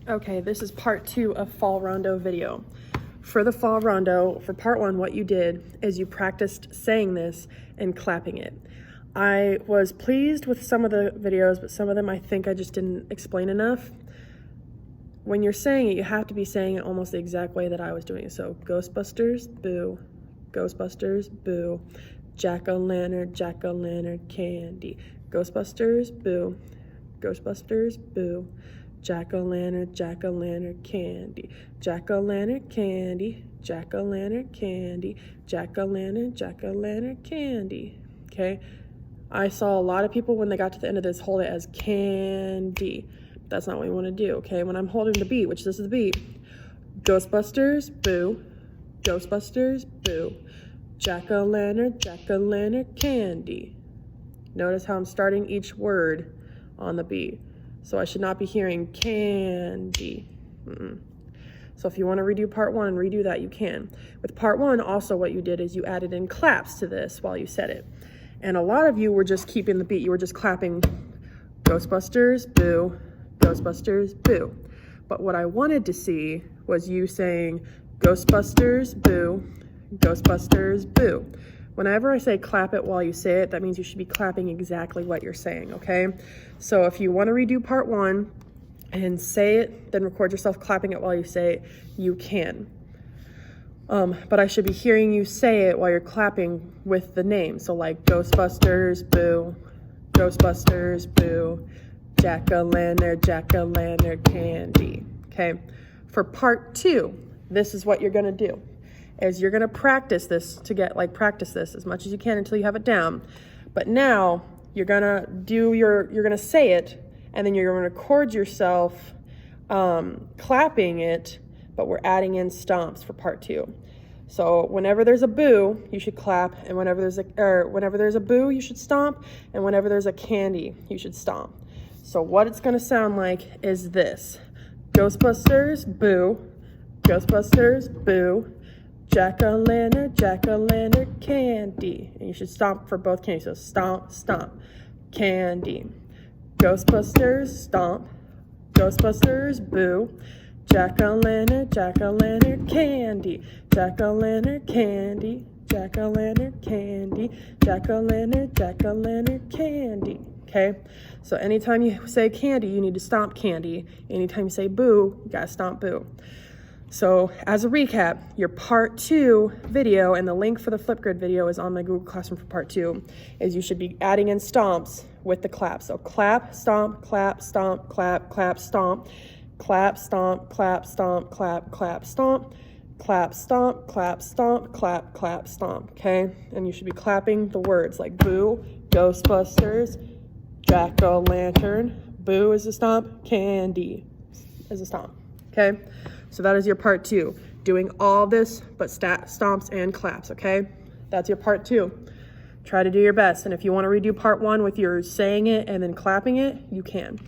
Okay, this is part 2 of fall rondo video. For the fall rondo, for part 1, what you did is you practiced saying this and clapping it. I was pleased with some of the videos, but some of them I think I just didn't explain enough. When you're saying it, you have to be saying it almost the exact way that I was doing it. So Ghostbusters, boo. Ghostbusters, boo. Jack-o'-lantern, candy. Ghostbusters, boo. Ghostbusters, boo. Jack-o'-lantern, candy. Jack-o'-lantern, candy. Jack-o'-lantern, candy. Jack-o'-lantern, candy. Okay? I saw a lot of people when they got to the end of this hold it as candy. That's not what we want to do, okay? When I'm holding the beat, which this is the beat, Ghostbusters, boo. Ghostbusters, boo. Jack-o'-lantern, candy. Notice how I'm starting each word on the beat. So I should not be hearing candy. So if you want to redo part 1 and redo that, you can. With part 1, also what you did is you added in claps to this while you said it. And a lot of you were just keeping the beat. You were just clapping Ghostbusters, boo. Ghostbusters, boo. But what I wanted to see was you saying Ghostbusters, boo. Ghostbusters, boo. Whenever I say clap it while you say it, that means you should be clapping exactly what you're saying, okay? So if you want to redo part 1 and say it, then record yourself clapping it while you say it, you can. But I should be hearing you say it while you're clapping with the name. So like Ghostbusters, boo. Ghostbusters, boo. Jack-o'-lantern, candy, okay? For part 2, this is what you're gonna do. Is you're gonna practice this practice this as much as you can until you have it down. But now you're gonna you're gonna say it, and then you're gonna record yourself clapping it, but we're adding in stomps for part 2. So whenever there's a boo, you should clap, and whenever there's a boo, you should stomp, and whenever there's a candy, you should stomp. So what it's gonna sound like is this: Ghostbusters, boo. Ghostbusters, boo. Jack-o'-lantern, candy. And you should stomp for both candies. So stomp, stomp, candy. Ghostbusters, stomp. Ghostbusters, boo. Jack-o'-lantern, candy. Jack-o'-lantern, candy. Jack-o'-lantern, candy. Jack-o'-lantern, candy. Okay? So anytime you say candy, you need to stomp candy. Anytime you say boo, you gotta stomp boo. So as a recap, your part 2 video, and the link for the Flipgrid video is on my Google Classroom for part 2, is you should be adding in stomps with the clap. So clap, stomp, clap, stomp, clap, clap, stomp, clap, stomp, clap, stomp, clap, clap, stomp, clap, stomp, clap, stomp, clap, clap, stomp, okay? And you should be clapping the words like boo, Ghostbusters, Jack-o'-lantern, boo is a stomp, candy is a stomp, okay? So that is your part 2, doing all this but stomps and claps, okay? That's your part 2. Try to do your best. And if you want to redo part 1 with your saying it and then clapping it, you can.